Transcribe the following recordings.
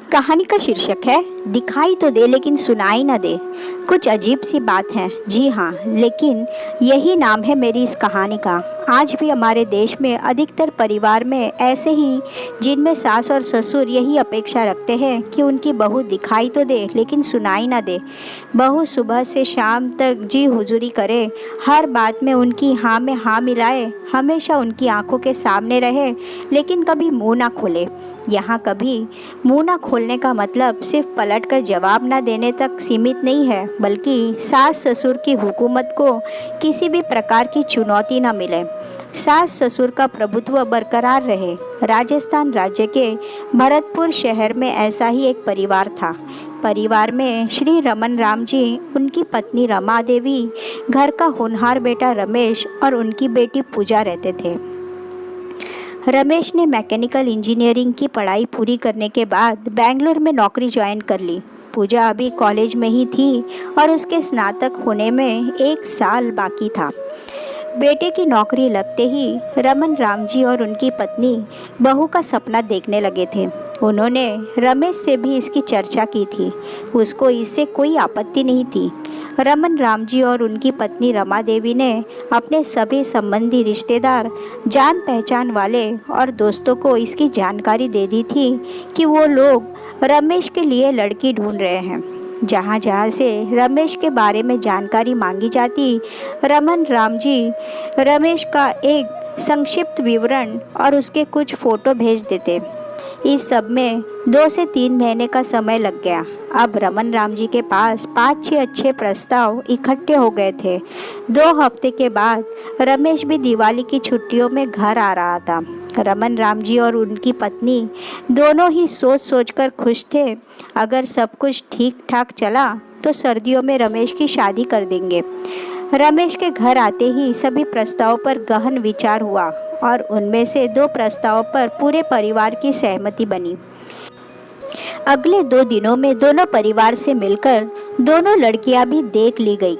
कहानी का शीर्षक है दिखाई तो दे लेकिन सुनाई ना दे। कुछ अजीब सी बात है, जी हाँ, लेकिन यही नाम है मेरी इस कहानी का। आज भी हमारे देश में अधिकतर परिवार में ऐसे ही, जिनमें सास और ससुर यही अपेक्षा रखते हैं कि उनकी बहू दिखाई तो दे लेकिन सुनाई ना दे। बहू सुबह से शाम तक जी हुजूरी करे, हर बात में उनकी हाँ में हाँ मिलाए, हमेशा उनकी आंखों के सामने रहे लेकिन कभी मुंह ना खोले। यहाँ कभी मुंह ना खोलने का मतलब सिर्फ पलटकर जवाब ना देने तक सीमित नहीं है, बल्कि सास ससुर की हुकूमत को किसी भी प्रकार की चुनौती ना मिले, सास ससुर का प्रभुत्व बरकरार रहे। राजस्थान राज्य के भरतपुर शहर में ऐसा ही एक परिवार था। परिवार में श्री रमन राम जी, उनकी पत्नी रमा देवी, घर का होनहार बेटा रमेश और उनकी बेटी पूजा रहते थे। रमेश ने मैकेनिकल इंजीनियरिंग की पढ़ाई पूरी करने के बाद बेंगलुरु में नौकरी ज्वाइन कर ली। पूजा अभी कॉलेज में ही थी और उसके स्नातक होने में 1 साल बाकी था। बेटे की नौकरी लगते ही रमन राम जी और उनकी पत्नी बहू का सपना देखने लगे थे। उन्होंने रमेश से भी इसकी चर्चा की थी। उसको इससे कोई आपत्ति नहीं थी। रमन राम जी और उनकी पत्नी रमा देवी ने अपने सभी संबंधी, रिश्तेदार, जान पहचान वाले और दोस्तों को इसकी जानकारी दे दी थी कि वो लोग रमेश के लिए लड़की ढूंढ रहे हैं। जहाँ जहाँ से रमेश के बारे में जानकारी मांगी जाती, रमन राम जी रमेश का एक संक्षिप्त विवरण और उसके कुछ फ़ोटो भेज देते। इस सब में 2 से 3 महीने का समय लग गया। अब रमन राम जी के पास 5-6 अच्छे प्रस्ताव इकट्ठे हो गए थे। 2 हफ्ते के बाद रमेश भी दिवाली की छुट्टियों में घर आ रहा था। रमन राम जी और उनकी पत्नी दोनों ही सोच सोचकर खुश थे। अगर सब कुछ ठीक ठाक चला तो सर्दियों में रमेश की शादी कर देंगे। रमेश के घर आते ही सभी प्रस्तावों पर गहन विचार हुआ और उनमें से 2 प्रस्तावों पर पूरे परिवार की सहमति बनी। अगले 2 दिनों में दोनों परिवार से मिलकर दोनों लड़कियां भी देख ली गई।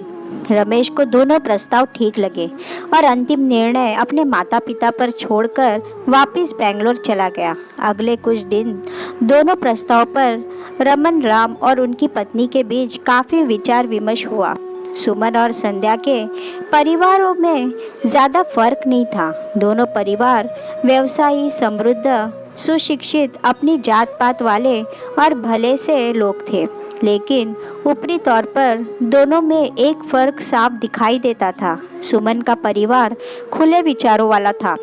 रमेश को दोनों प्रस्ताव ठीक लगे और अंतिम निर्णय अपने माता पिता पर छोड़कर वापस बेंगलोर चला गया। अगले कुछ दिन दोनों प्रस्ताव पर रमन राम और उनकी पत्नी के बीच काफ़ी विचार विमर्श हुआ। सुमन और संध्या के परिवारों में ज़्यादा फर्क नहीं था। दोनों परिवार व्यवसायी, समृद्ध, सुशिक्षित, अपनी जात पात वाले और भले से लोग थे, लेकिन ऊपरी तौर पर दोनों में एक फ़र्क साफ दिखाई देता था। सुमन का परिवार खुले विचारों वाला था।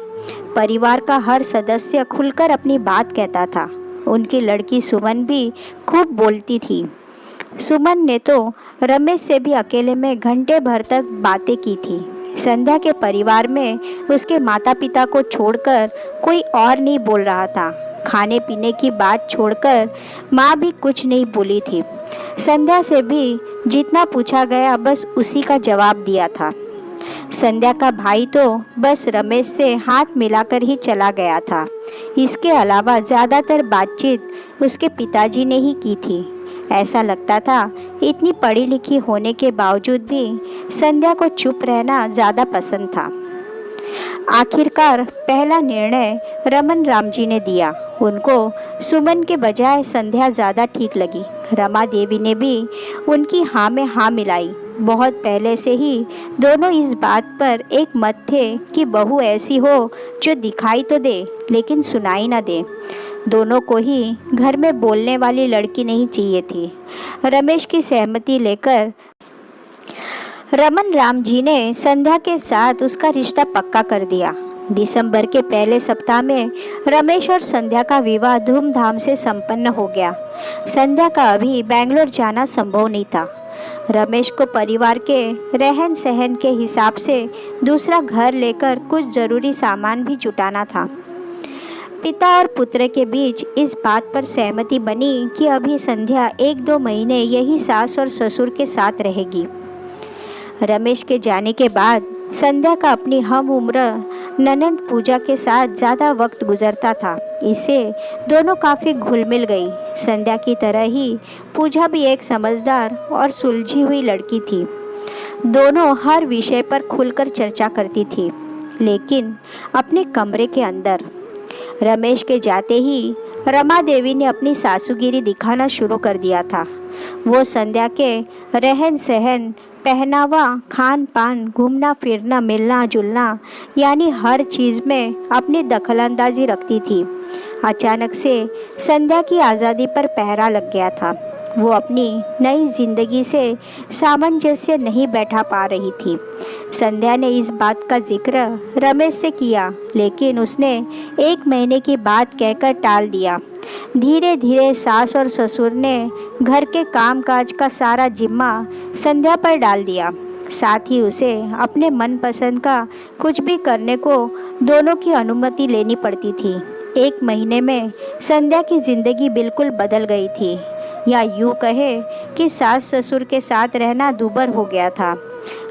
परिवार का हर सदस्य खुलकर अपनी बात कहता था। उनकी लड़की सुमन भी खूब बोलती थी। सुमन ने तो रमेश से भी अकेले में घंटे भर तक बातें की थी। संध्या के परिवार में उसके माता पिता को छोड़कर कोई और नहीं बोल रहा था। खाने पीने की बात छोड़कर माँ भी कुछ नहीं बोली थी। संध्या से भी जितना पूछा गया बस उसी का जवाब दिया था। संध्या का भाई तो बस रमेश से हाथ मिलाकर ही चला गया था। इसके अलावा ज़्यादातर बातचीत उसके पिताजी ने ही की थी। ऐसा लगता था इतनी पढ़ी लिखी होने के बावजूद भी संध्या को चुप रहना ज़्यादा पसंद था। आखिरकार पहला निर्णय रमन राम जी ने दिया। उनको सुमन के बजाय संध्या ज़्यादा ठीक लगी। रमा देवी ने भी उनकी हाँ में हाँ मिलाई। बहुत पहले से ही दोनों इस बात पर एक मत थे कि बहू ऐसी हो जो दिखाई तो दे लेकिन सुनाई ना दे। दोनों को ही घर में बोलने वाली लड़की नहीं चाहिए थी। रमेश की सहमति लेकर रमन राम जी ने संध्या के साथ उसका रिश्ता पक्का कर दिया। दिसंबर के पहले सप्ताह में रमेश और संध्या का विवाह धूमधाम से संपन्न हो गया। संध्या का अभी बेंगलोर जाना संभव नहीं था। रमेश को परिवार के रहन सहन के हिसाब से दूसरा घर लेकर कुछ ज़रूरी सामान भी जुटाना था। पिता और पुत्र के बीच इस बात पर सहमति बनी कि अभी संध्या 1-2 महीने यही सास और ससुर के साथ रहेगी। रमेश के जाने के बाद संध्या का अपनी हम उम्र ननंद पूजा के साथ ज़्यादा वक्त गुजरता था। इससे दोनों काफ़ी घुल मिल गई। संध्या की तरह ही पूजा भी एक समझदार और सुलझी हुई लड़की थी। दोनों हर विषय पर खुलकर चर्चा करती थी, लेकिन अपने कमरे के अंदर। रमेश के जाते ही रमा देवी ने अपनी सासुगिरी दिखाना शुरू कर दिया था। वो संध्या के रहन सहन, पहनावा, खान पान, घूमना फिरना, मिलना जुलना यानी हर चीज़ में अपनी दखलंदाजी रखती थी। अचानक से संध्या की आज़ादी पर पहरा लग गया था। वो अपनी नई जिंदगी से सामंजस्य नहीं बैठा पा रही थी। संध्या ने इस बात का जिक्र रमेश से किया, लेकिन उसने 1 महीने की बात कहकर टाल दिया। धीरे धीरे सास और ससुर ने घर के कामकाज का सारा जिम्मा संध्या पर डाल दिया। साथ ही उसे अपने मनपसंद का कुछ भी करने को दोनों की अनुमति लेनी पड़ती थी। 1 महीने में संध्या की जिंदगी बिल्कुल बदल गई थी, या यूँ कहे कि सास ससुर के साथ रहना दूभर हो गया था।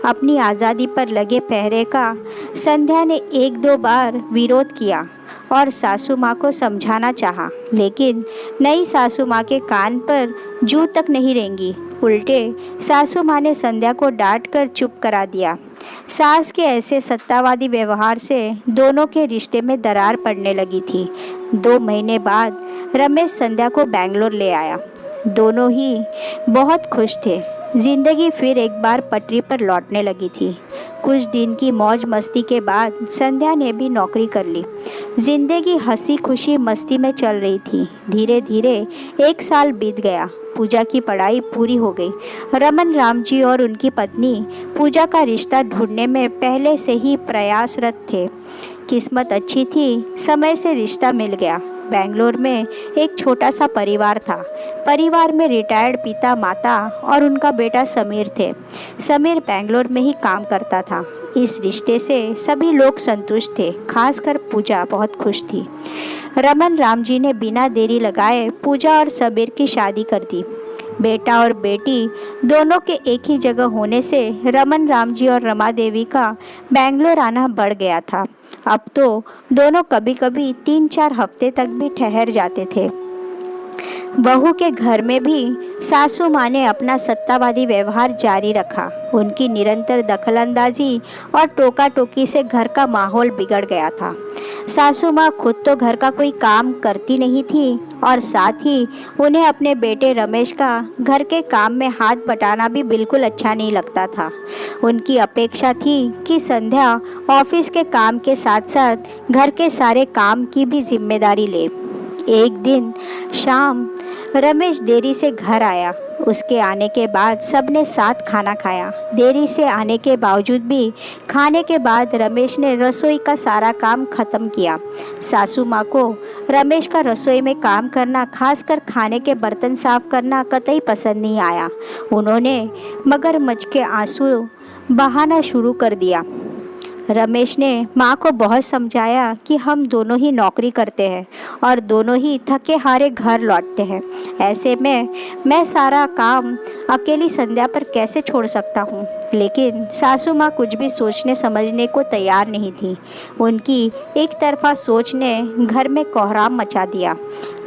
अपनी आज़ादी पर लगे पहरे का संध्या ने 1-2 बार विरोध किया और सासू माँ को समझाना चाहा, लेकिन नई सासू माँ के कान पर जूं तक नहीं रेंगी। उल्टे सासू माँ ने संध्या को डांट कर चुप करा दिया। सास के ऐसे सत्तावादी व्यवहार से दोनों के रिश्ते में दरार पड़ने लगी थी। 2 महीने बाद रमेश संध्या को बेंगलोर ले आया। दोनों ही बहुत खुश थे। जिंदगी फिर एक बार पटरी पर लौटने लगी थी। कुछ दिन की मौज मस्ती के बाद संध्या ने भी नौकरी कर ली। जिंदगी हंसी खुशी मस्ती में चल रही थी। धीरे धीरे 1 साल बीत गया। पूजा की पढ़ाई पूरी हो गई। रमन राम जी और उनकी पत्नी पूजा का रिश्ता ढूंढने में पहले से ही प्रयासरत थे। किस्मत अच्छी थी, समय से रिश्ता मिल गया। बेंगलोर में एक छोटा सा परिवार था। परिवार में रिटायर्ड पिता, माता और उनका बेटा समीर थे। समीर बेंगलोर में ही काम करता था। इस रिश्ते से सभी लोग संतुष्ट थे, खासकर पूजा बहुत खुश थी। रमन राम जी ने बिना देरी लगाए पूजा और समीर की शादी कर दी। बेटा और बेटी दोनों के एक ही जगह होने से रमन राम जी और रमा देवी का बेंगलोर आना बढ़ गया था। अब तो दोनों कभी कभी 3-4 हफ्ते तक भी ठहर जाते थे। बहू के घर में भी सासू माँ ने अपना सत्तावादी व्यवहार जारी रखा। उनकी निरंतर दखलंदाजी और टोका टोकी से घर का माहौल बिगड़ गया था। सासू माँ खुद तो घर का कोई काम करती नहीं थी और साथ ही उन्हें अपने बेटे रमेश का घर के काम में हाथ बटाना भी बिल्कुल अच्छा नहीं लगता था। उनकी अपेक्षा थी कि संध्या ऑफिस के काम के साथ साथ घर के सारे काम की भी जिम्मेदारी ले। एक दिन शाम रमेश देरी से घर आया। उसके आने के बाद सबने साथ खाना खाया। देरी से आने के बावजूद भी खाने के बाद रमेश ने रसोई का सारा काम खत्म किया। सासू माँ को रमेश का रसोई में काम करना, खासकर खाने के बर्तन साफ करना कतई पसंद नहीं आया। उन्होंने मगरमच्छ के आंसू बहाना शुरू कर दिया। रमेश ने माँ को बहुत समझाया कि हम दोनों ही नौकरी करते हैं और दोनों ही थके हारे घर लौटते हैं। ऐसे में मैं सारा काम अकेली संध्या पर कैसे छोड़ सकता हूँ। लेकिन सासू माँ कुछ भी सोचने समझने को तैयार नहीं थी। उनकी एक तरफा सोच ने घर में कोहराम मचा दिया।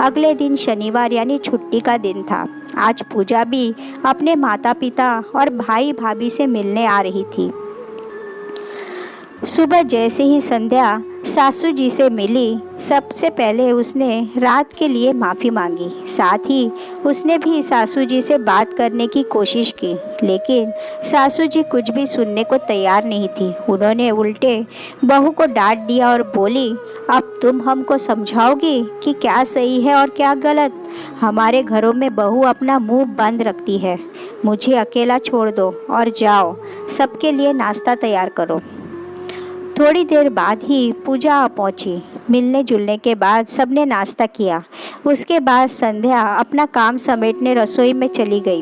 अगले दिन शनिवार यानी छुट्टी का दिन था। आज पूजा भी अपने माता पिता और भाई भाभी से मिलने आ रही थी। सुबह जैसे ही संध्या सासू जी से मिली, सबसे पहले उसने रात के लिए माफ़ी मांगी। साथ ही उसने भी सासू जी से बात करने की कोशिश की, लेकिन सासू जी कुछ भी सुनने को तैयार नहीं थी। उन्होंने उल्टे बहू को डांट दिया और बोली, अब तुम हमको समझाओगी कि क्या सही है और क्या गलत। हमारे घरों में बहू अपना मुंह बंद रखती है। मुझे अकेला छोड़ दो और जाओ, सबके लिए नाश्ता तैयार करो। थोड़ी देर बाद ही पूजा पहुंची। मिलने जुलने के बाद सबने नाश्ता किया। उसके बाद संध्या अपना काम समेटने रसोई में चली गई।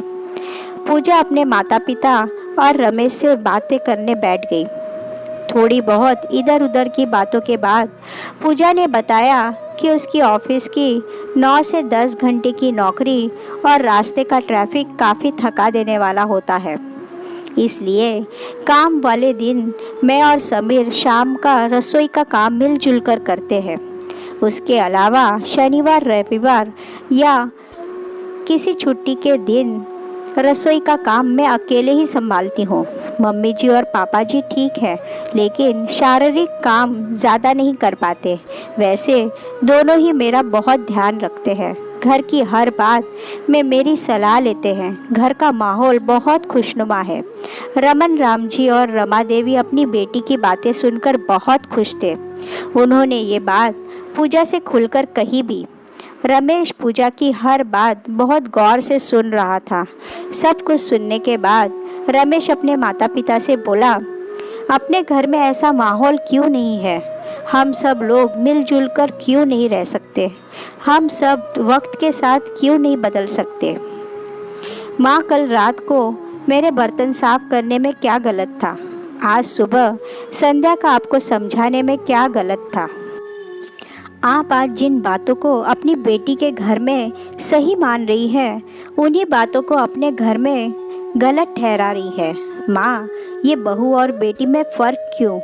पूजा अपने माता पिता और रमेश से बातें करने बैठ गई। थोड़ी बहुत इधर उधर की बातों के बाद पूजा ने बताया कि उसकी ऑफिस की 9 से 10 घंटे की नौकरी और रास्ते का ट्रैफिक काफ़ी थका देने वाला होता है। इसलिए काम वाले दिन मैं और समीर शाम का रसोई का काम मिलजुल कर करते हैं। उसके अलावा शनिवार, रविवार या किसी छुट्टी के दिन रसोई का काम मैं अकेले ही संभालती हूँ। मम्मी जी और पापा जी ठीक है, लेकिन शारीरिक काम ज़्यादा नहीं कर पाते। वैसे दोनों ही मेरा बहुत ध्यान रखते हैं। घर की हर बात में मेरी सलाह लेते हैं। घर का माहौल बहुत खुशनुमा है। रमन राम जी और रमा देवी अपनी बेटी की बातें सुनकर बहुत खुश थे। उन्होंने ये बात पूजा से खुलकर कही भी। रमेश पूजा की हर बात बहुत गौर से सुन रहा था। सब कुछ सुनने के बाद रमेश अपने माता पिता से बोला, अपने घर में ऐसा माहौल क्यों नहीं है? हम सब लोग मिलजुल कर क्यों नहीं रह सकते? हम सब वक्त के साथ क्यों नहीं बदल सकते? माँ, कल रात को मेरे बर्तन साफ करने में क्या गलत था? आज सुबह संध्या का आपको समझाने में क्या गलत था? आप आज जिन बातों को अपनी बेटी के घर में सही मान रही है, उन्हीं बातों को अपने घर में गलत ठहरा रही है। माँ, ये बहू और बेटी में फ़र्क क्यों?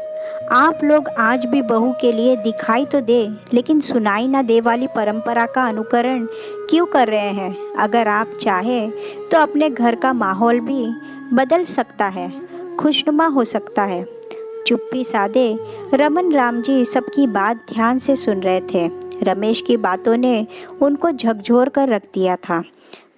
आप लोग आज भी बहू के लिए दिखाई तो दे, लेकिन सुनाई ना दे वाली परंपरा का अनुकरण क्यों कर रहे हैं? अगर आप चाहें तो अपने घर का माहौल भी बदल सकता है, खुशनुमा हो सकता है। चुप्पी साधे रमन राम जी सबकी बात ध्यान से सुन रहे थे। रमेश की बातों ने उनको झकझोर कर रख दिया था।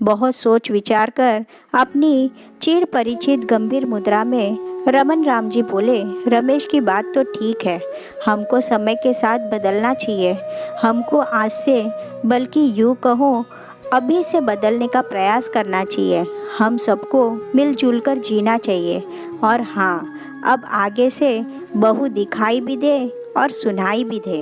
बहुत सोच विचार कर अपनी चिर परिचित गंभीर मुद्रा में रमन राम जी बोले, रमेश की बात तो ठीक है, हमको समय के साथ बदलना चाहिए। हमको आज से, बल्कि यूँ कहो अभी से बदलने का प्रयास करना चाहिए। हम सबको मिलजुल कर जीना चाहिए। और हाँ, अब आगे से बहू दिखाई भी दे और सुनाई भी दे।